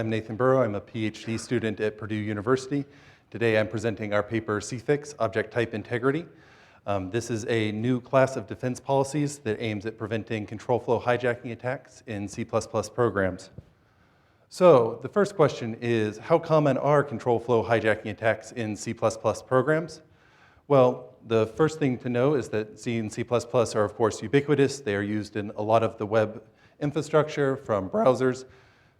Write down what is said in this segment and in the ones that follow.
I'm Nathan Burrow. I'm a PhD student at Purdue University. Today I'm presenting our paper CFIXX, Object Type Integrity. This is a new class of defense policies that aims at preventing ControlFlow hijacking attacks in C++ programs. So the first question is, how common are ControlFlow hijacking attacks in C++ programs? Well, the first thing to know is that C and C++ are of course ubiquitous. They are used in a lot of the web infrastructure from browsers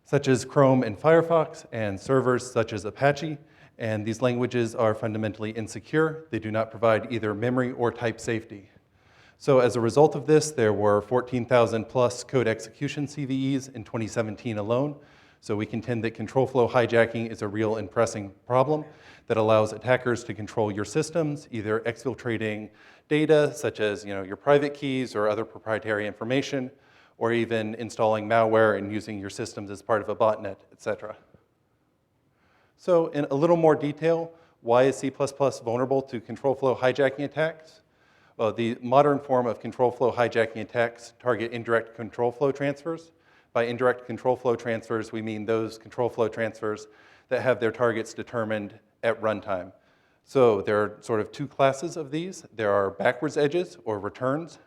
such as Chrome and Firefox, and servers such as Apache, and these languages are fundamentally insecure. They do not provide either memory or type safety. So as a result of this, there were 14,000 plus code execution CVEs in 2017 alone. So we contend that ControlFlow hijacking is a real and pressing problem that allows attackers to control your systems, either exfiltrating data such as your private keys or other proprietary information, or even installing malware and using your systems as part of a botnet, etc. So in a little more detail, why is C++ vulnerable to ControlFlow hijacking attacks? Well, the modern form of ControlFlow hijacking attacks target indirect ControlFlow transfers. By indirect ControlFlow transfers, we mean those ControlFlow transfers that have their targets determined at runtime. So there are sort of two classes of these. There are backwards edges, or returns.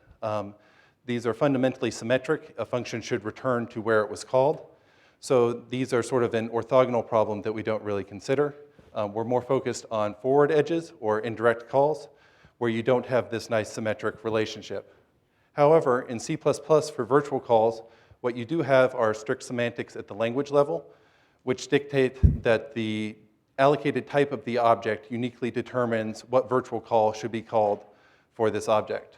These are fundamentally symmetric. A function should return to where it was called. So these are sort of an orthogonal problem that we don't really consider. We're more focused on forward edges, or indirect calls, where you don't have this nice symmetric relationship. However, in C++ for virtual calls, what you do have are strict semantics at the language level, which dictate that the allocated type of the object uniquely determines what virtual call should be called for this object.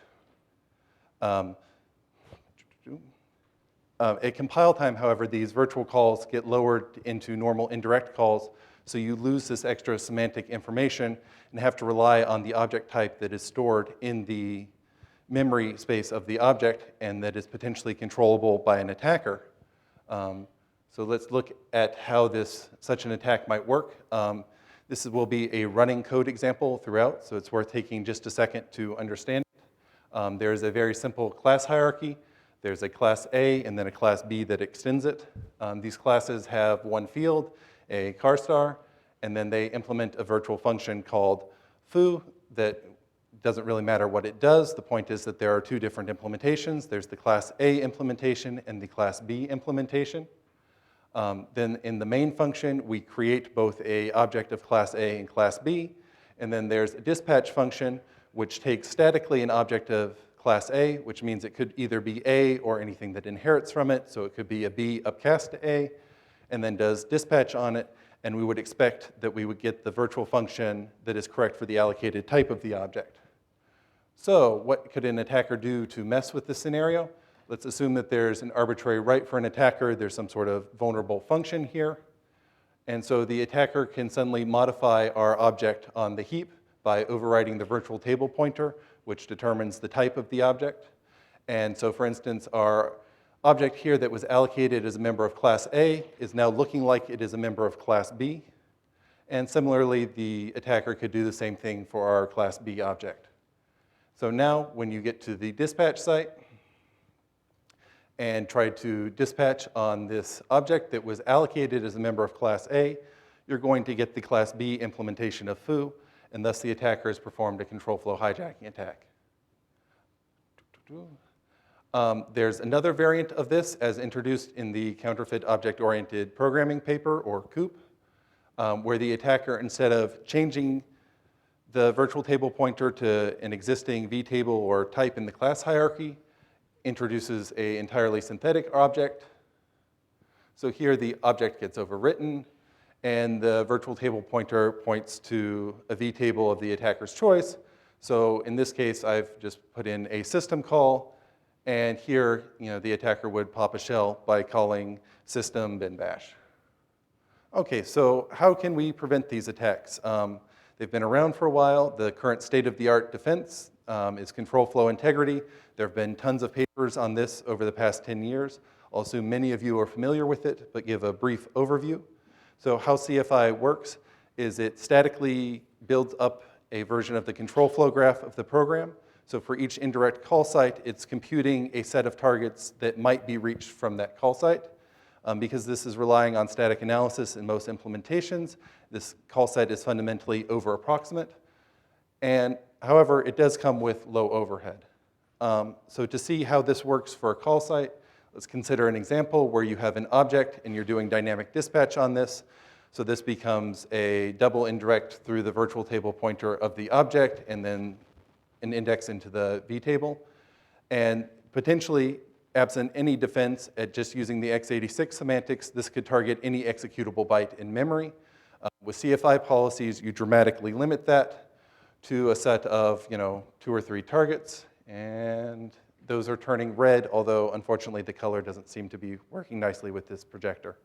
At compile time, however, these virtual calls get lowered into normal indirect calls, so you lose this extra semantic information and have to rely on the object type that is stored in the memory space of the object and that is potentially controllable by an attacker. So let's look at how such an attack might work. This will be a running code example throughout, so it's worth taking just a second to understand it. There's a very simple class hierarchy. There's a class A and then a class B that extends it. These classes have one field, a car star, and then they implement a virtual function called foo that doesn't really matter what it does. The point is that there are two different implementations. There's the class A implementation and the class B implementation. Then in the main function, we create both an object of class A and class B, and then there's a dispatch function which takes statically an object of class A, which means it could either be A or anything that inherits from it, so it could be a B upcast to A, and then does dispatch on it, and we would expect that we would get the virtual function that is correct for the allocated type of the object. So what could an attacker do to mess with this scenario? Let's assume that there's an arbitrary write for an attacker. There's some sort of vulnerable function here. And so the attacker can suddenly modify our object on the heap by overwriting the virtual table pointer, which determines the type of the object. And so for instance, our object here that was allocated as a member of class A is now looking like it is a member of class B. And similarly, the attacker could do the same thing for our class B object. So now when you get to the dispatch site and try to dispatch on this object that was allocated as a member of class A, you're going to get the class B implementation of foo, and thus the attacker has performed a ControlFlow hijacking attack. There's another variant of this as introduced in the Counterfeit Object-Oriented Programming paper, or COOP, where the attacker, instead of changing the virtual table pointer to an existing Vtable or type in the class hierarchy, introduces an entirely synthetic object. So here the object gets overwritten, and the virtual table pointer points to a Vtable of the attacker's choice. So in this case, I've just put in a system call, and here the attacker would pop a shell by calling system bin bash. Okay, so how can we prevent these attacks? They've been around for a while. The current state-of-the-art defense is ControlFlow Integrity. There have been tons of papers on this over the past 10 years. I'll assume many of you are familiar with it, but give a brief overview. So how CFI works is it statically builds up a version of the ControlFlow graph of the program. So for each indirect call site, it's computing a set of targets that might be reached from that call site. Because this is relying on static analysis in most implementations, this call set is fundamentally over-approximate. And however, it does come with low overhead. So to see how this works for a call site, let's consider an example where you have an object and you're doing dynamic dispatch on this. So this becomes a double indirect through the virtual table pointer of the object and then an index into the Vtable. And potentially, absent any defense at just using the x86 semantics, this could target any executable byte in memory. With CFI policies, you dramatically limit that to a set of 2 or 3 targets. And those are turning red, although unfortunately the color doesn't seem to be working nicely with this projector.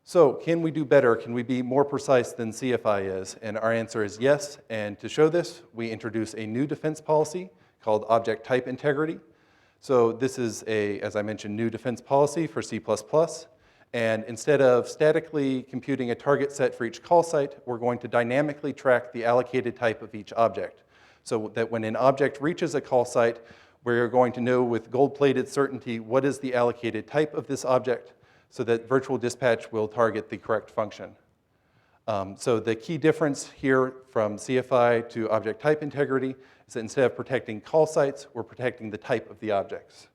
So can we do better? Can we be more precise than CFI is? And our answer is yes. And to show this, we introduce a new defense policy called object type integrity. So this is as I mentioned, new defense policy for C++. And instead of statically computing a target set for each call site, we're going to dynamically track the allocated type of each object. So that when an object reaches a call site, we're going to know with gold-plated certainty what is the allocated type of this object, so that virtual dispatch will target the correct function. So the key difference here from CFI to object type integrity is that instead of protecting call sites, we're protecting the type of the objects.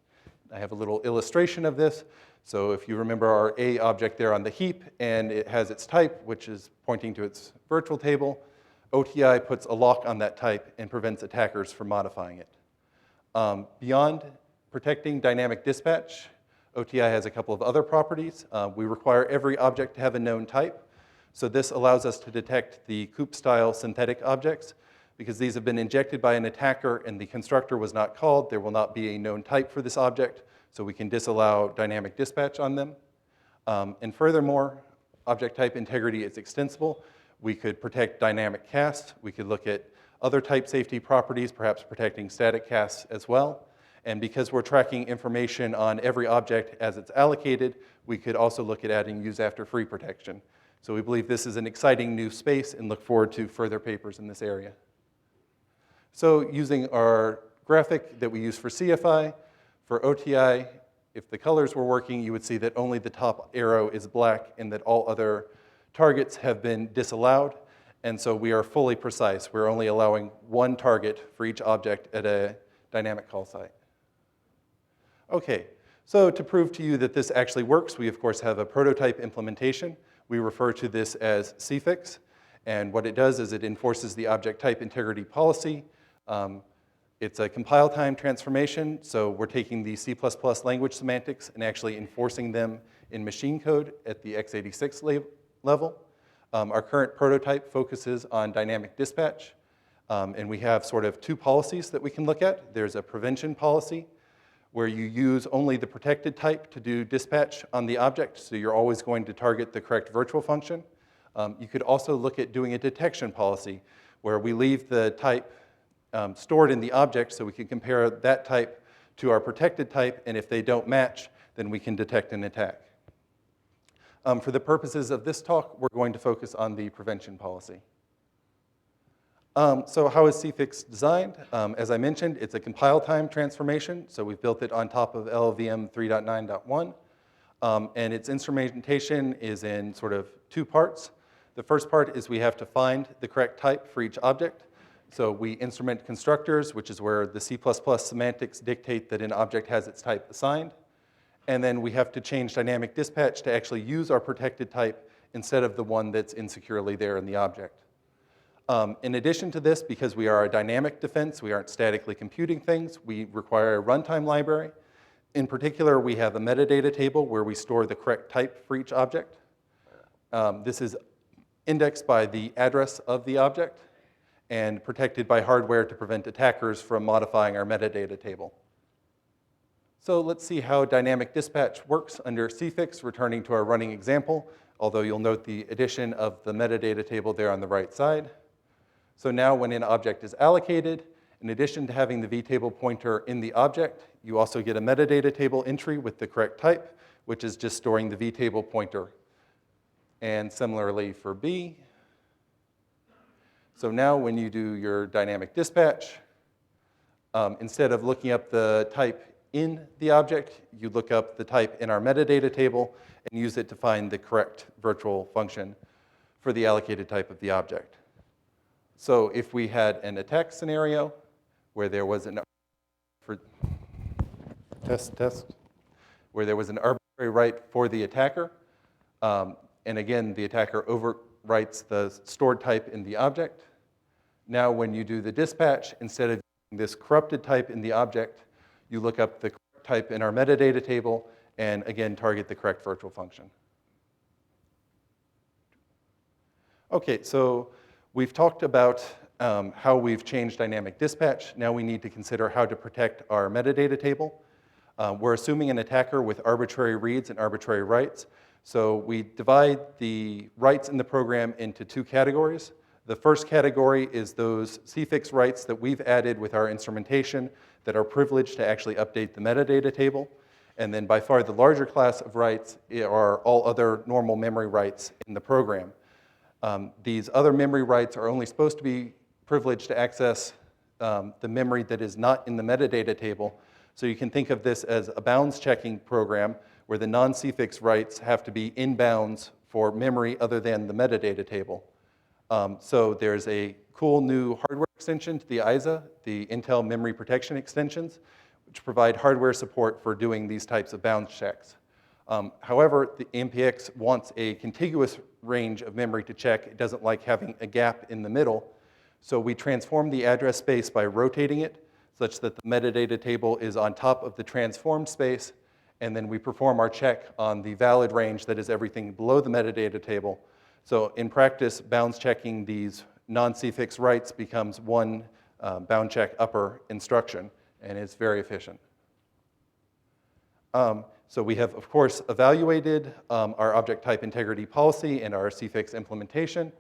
I have a little illustration of this. So if you remember our A object there on the heap, and it has its type, which is pointing to its virtual table, OTI puts a lock on that type and prevents attackers from modifying it. Beyond protecting dynamic dispatch, OTI has a couple of other properties. We require every object to have a known type. So this allows us to detect the COOP-style synthetic objects. Because these have been injected by an attacker and the constructor was not called, there will not be a known type for this object, so we can disallow dynamic dispatch on them. And furthermore, object type integrity is extensible. We could protect dynamic cast. We could look at other type safety properties, perhaps protecting static casts as well. And because we're tracking information on every object as it's allocated, we could also look at adding use after free protection. So we believe this is an exciting new space and look forward to further papers in this area. So using our graphic that we use for CFI, for OTI, if the colors were working, you would see that only the top arrow is black and that all other targets have been disallowed. And so we are fully precise. We're only allowing one target for each object at a dynamic call site. Okay, so to prove to you that this actually works, we of course have a prototype implementation. We refer to this as CFIXX. And what it does is it enforces the object type integrity policy. It's a compile time transformation, so we're taking the C++ language semantics and actually enforcing them in machine code at the x86 level. Our current prototype focuses on dynamic dispatch, and we have sort of 2 policies that we can look at. There's a prevention policy, where you use only the protected type to do dispatch on the object, so you're always going to target the correct virtual function. You could also look at doing a detection policy, where we leave the type stored in the object so we can compare that type to our protected type, and if they don't match, then we can detect an attack. For the purposes of this talk, we're going to focus on the prevention policy. So how is CFIXX designed? As I mentioned, it's a compile time transformation, so we've built it on top of LLVM 3.9.1, and its instrumentation is in sort of 2 parts. The first part is we have to find the correct type for each object. So we instrument constructors, which is where the C++ semantics dictate that an object has its type assigned. And then we have to change dynamic dispatch to actually use our protected type instead of the one that's insecurely there in the object. In addition to this, because we are a dynamic defense, we aren't statically computing things, we require a runtime library. In particular, we have a metadata table where we store the correct type for each object. This is indexed by the address of the object and protected by hardware to prevent attackers from modifying our metadata table. So let's see how dynamic dispatch works under CFIXX, returning to our running example, although you'll note the addition of the metadata table there on the right side. So now when an object is allocated, in addition to having the Vtable pointer in the object, you also get a metadata table entry with the correct type, which is just storing the Vtable pointer. And similarly for B. So now when you do your dynamic dispatch, instead of looking up the type in the object, you look up the type in our metadata table and use it to find the correct virtual function for the allocated type of the object. So if we had an attack scenario where there was an where there was an arbitrary write for the attacker, and again, the attacker overwrites the stored type in the object. Now when you do the dispatch, instead of using this corrupted type in the object, you look up the correct type in our metadata table and again target the correct virtual function. Okay, so we've talked about how we've changed dynamic dispatch. Now we need to consider how to protect our metadata table. We're assuming an attacker with arbitrary reads and arbitrary writes. So we divide the writes in the program into two categories. The first category is those CFIXX writes that we've added with our instrumentation that are privileged to actually update the metadata table. And then by far the larger class of writes are all other normal memory writes in the program. These other memory writes are only supposed to be privileged to access the memory that is not in the metadata table. So you can think of this as a bounds checking program where the non-CFIXX writes have to be in bounds for memory other than the metadata table. So there's a cool new hardware extension to the ISA, the Intel Memory Protection Extensions, which provide hardware support for doing these types of bounds checks. However, the MPX wants a contiguous range of memory to check. It doesn't like having a gap in the middle. So we transform the address space by rotating it such that the metadata table is on top of the transformed space, and then we perform our check on the valid range that is everything below the metadata table. So in practice, bounds checking these non-CFIXX writes becomes one bound check upper instruction, and it's very efficient. So we have, of course, evaluated our object type integrity policy and our CFIXX implementation.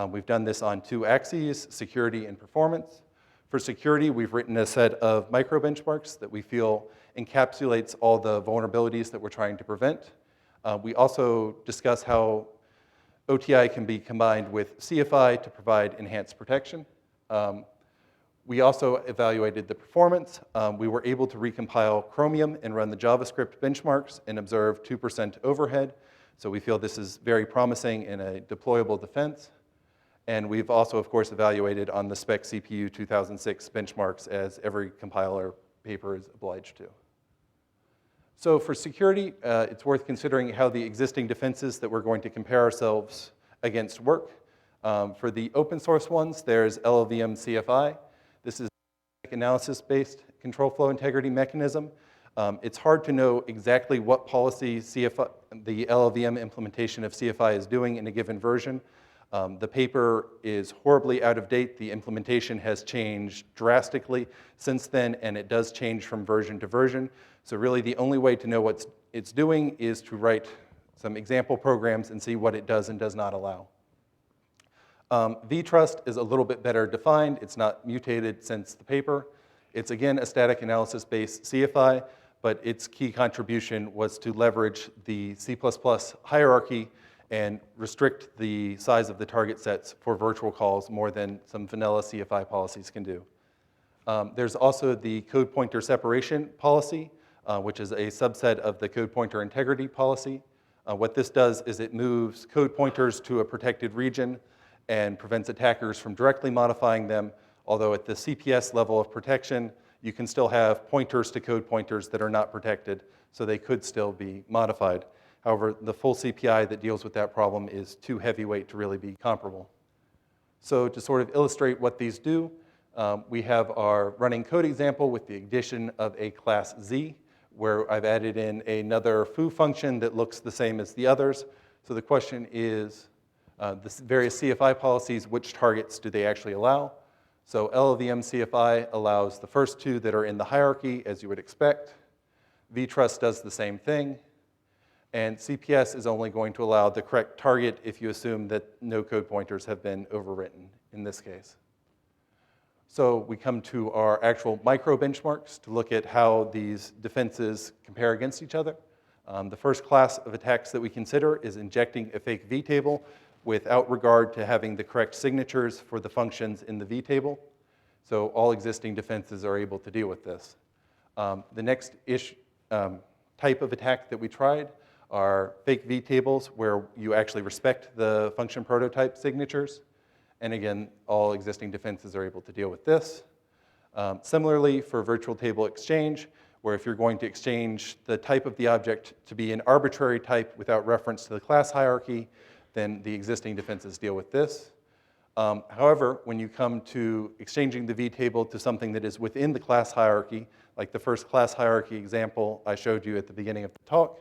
We've done this on two axes, security and performance. For security, we've written a set of micro benchmarks that we feel encapsulates all the vulnerabilities that we're trying to prevent. We also discuss how OTI can be combined with CFI to provide enhanced protection. We also evaluated the performance. We were able to recompile Chromium and run the JavaScript benchmarks and observe 2% overhead. So we feel this is very promising in a deployable defense. And we've also, of course, evaluated on the SPEC CPU2006 benchmarks, as every compiler paper is obliged to. So for security, it's worth considering how the existing defenses that we're going to compare ourselves against work. For the open source ones, there's LLVM CFI. This is an analysis-based ControlFlow Integrity mechanism. It's hard to know exactly what policy the LLVM implementation of CFI is doing in a given version. The paper is horribly out of date. The implementation has changed drastically since then, and it does change from version to version. So really the only way to know what it's doing is to write some example programs and see what it does and does not allow. Vtrust is a little bit better defined. It's not mutated since the paper. It's again a static analysis-based CFI, but its key contribution was to leverage the C++ hierarchy and restrict the size of the target sets for virtual calls more than some vanilla CFI policies can do. There's also the code pointer separation policy, which is a subset of the code pointer integrity policy. What this does is it moves code pointers to a protected region and prevents attackers from directly modifying them, although at the CPS level of protection, you can still have pointers to code pointers that are not protected, so they could still be modified. However, the full CPI that deals with that problem is too heavyweight to really be comparable. So to sort of illustrate what these do, we have our running code example with the addition of a class Z, where I've added in another foo function that looks the same as the others. So the question is, the various CFI policies, which targets do they actually allow? So LLVM CFI allows the first two that are in the hierarchy, as you would expect. Vtrust does the same thing. And CPS is only going to allow the correct target if you assume that no code pointers have been overwritten in this case. So we come to our actual micro benchmarks to look at how these defenses compare against each other. The first class of attacks that we consider is injecting a fake Vtable without regard to having the correct signatures for the functions in the Vtable. So all existing defenses are able to deal with this. The next type of attack that we tried are fake vtables, where you actually respect the function prototype signatures. And again, all existing defenses are able to deal with this. Similarly, for virtual table exchange, where if you're going to exchange the type of the object to be an arbitrary type without reference to the class hierarchy, then the existing defenses deal with this. However, when you come to exchanging the vtable to something that is within the class hierarchy, like the first class hierarchy example I showed you at the beginning of the talk,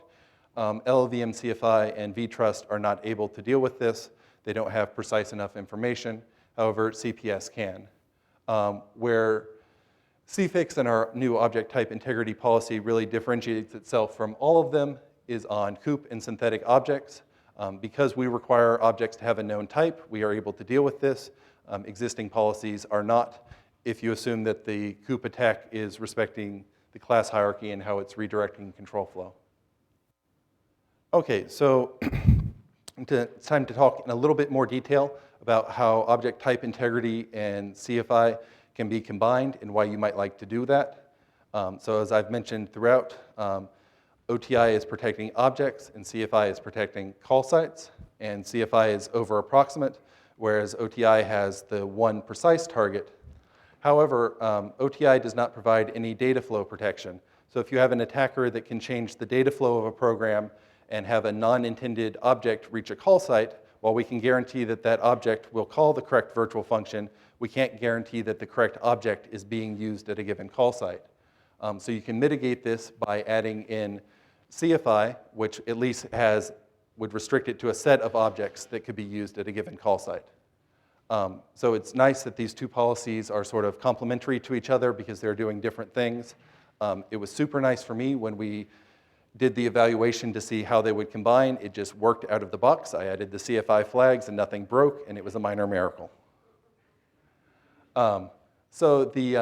LLVM CFI and vtrust are not able to deal with this. They don't have precise enough information. However, CPS can. Where CFIXX and our new object type integrity policy really differentiates itself from all of them is on COOP and synthetic objects. Because we require objects to have a known type, we are able to deal with this. Existing policies are not, if you assume that the COOP attack is respecting the class hierarchy and how it's redirecting control flow. Okay, so it's time to talk in a little bit more detail about how object type integrity and CFI can be combined and why you might like to do that. So as I've mentioned throughout, OTI is protecting objects and CFI is protecting call sites, and CFI is over approximate, whereas OTI has the one precise target. However, OTI does not provide any data flow protection. So if you have an attacker that can change the data flow of a program and have a non-intended object reach a call site, while we can guarantee that that object will call the correct virtual function, we can't guarantee that the correct object is being used at a given call site. So you can mitigate this by adding in CFI, which at least would restrict it to a set of objects that could be used at a given call site. So it's nice that these two policies are sort of complementary to each other because they're doing different things. It was super nice for me when we did the evaluation to see how they would combine. It just worked out of the box. I added the CFI flags and nothing broke, and it was a minor miracle. So the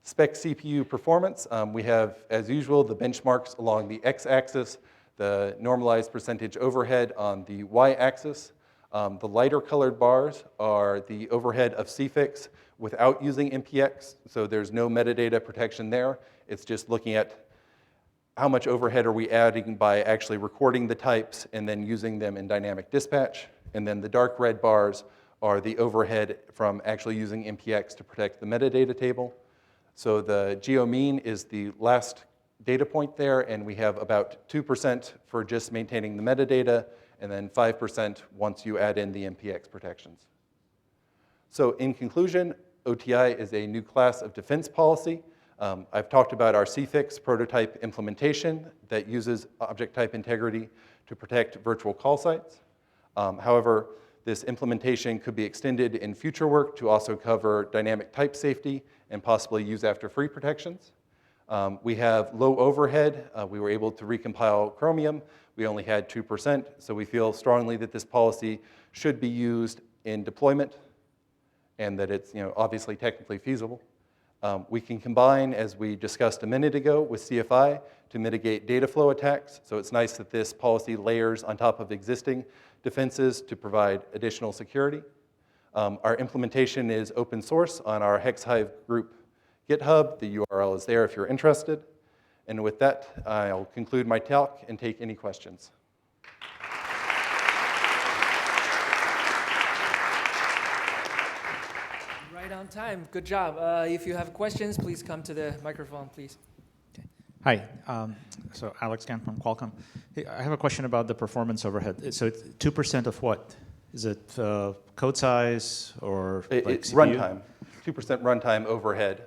SPEC CPU performance, we have, as usual, the benchmarks along the x-axis, the normalized percentage overhead on the y-axis. The lighter colored bars are the overhead of CFIXX without using MPX, so there's no metadata protection there. It's just looking at how much overhead are we adding by actually recording the types and then using them in dynamic dispatch. And then the dark red bars are the overhead from actually using MPX to protect the metadata table. So the geo mean is the last data point there, and we have about 2% for just maintaining the metadata, and then 5% once you add in the MPX protections. So in conclusion, OTI is a new class of defense policy. I've talked about our CFIXX prototype implementation that uses object type integrity to protect virtual call sites. However, this implementation could be extended in future work to also cover dynamic type safety and possibly use after free protections. We have low overhead. We were able to recompile Chromium. We only had 2%, so we feel strongly that this policy should be used in deployment and that it's obviously technically feasible. We can combine, as we discussed a minute ago, with CFI to mitigate data flow attacks. So it's nice that this policy layers on top of existing defenses to provide additional security. Our implementation is open source on our HexHive group GitHub. The URL is there if you're interested. And with that, I'll conclude my talk and take any questions. Right on time. Good job. If you have questions, please come to the microphone, please. Okay. Hi. So Alex Kemp from Qualcomm. Hey, I have a question about the performance overhead. So it's 2% of what? Is it code size or it's runtime, 2% runtime overhead.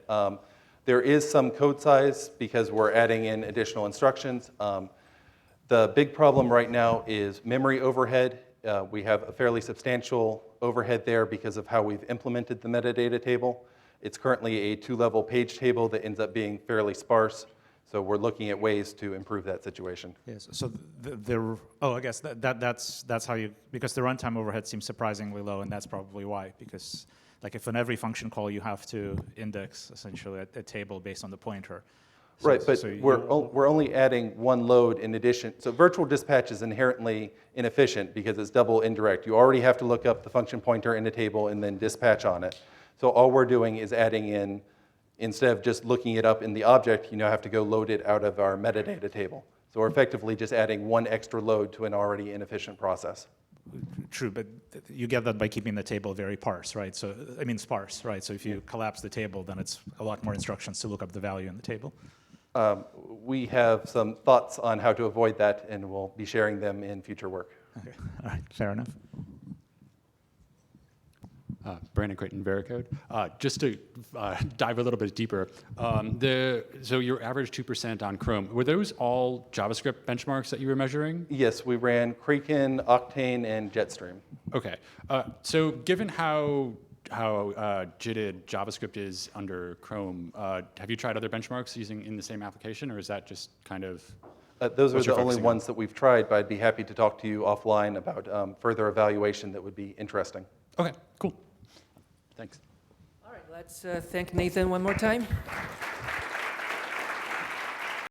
There is some code size because we're adding in additional instructions. The big problem right now is memory overhead. We have a fairly substantial overhead there because of how we've implemented the metadata table. It's currently a 2-level page table that ends up being fairly sparse. So we're looking at ways to improve that situation. Yes. So I guess that's how you, because the runtime overhead seems surprisingly low, and that's probably why. Because like if on every function call you have to index essentially a table based on the pointer. So, right, but we're only adding one load in addition. So virtual dispatch is inherently inefficient because it's double indirect. You already have to look up the function pointer in a table and then dispatch on it. So all we're doing is adding in Instead of just looking it up in the object, you now have to go load it out of our metadata table. So we're effectively just adding one extra load to an already inefficient process. True, but you get that by keeping the table very sparse, right? So, I mean sparse, right? So if you collapse the table, then it's a lot more instructions to look up the value in the table. We have some thoughts on how to avoid that, and we'll be sharing them in future work. Okay, all right, fair enough. Brandon Creighton, Veracode. Just to dive a little bit deeper, so your average 2% on Chrome, were those all JavaScript benchmarks that you were measuring? Yes, we ran Kraken, Octane, and JetStream. Okay. So given how jitted JavaScript is under Chrome, have you tried other benchmarks using in the same application, or is that just kind of Those are what you're the only focusing on? ones that we've tried, but I'd be happy to talk to you offline about further evaluation that would be interesting. Okay, cool. Thanks. All right, let's thank Nathan one more time.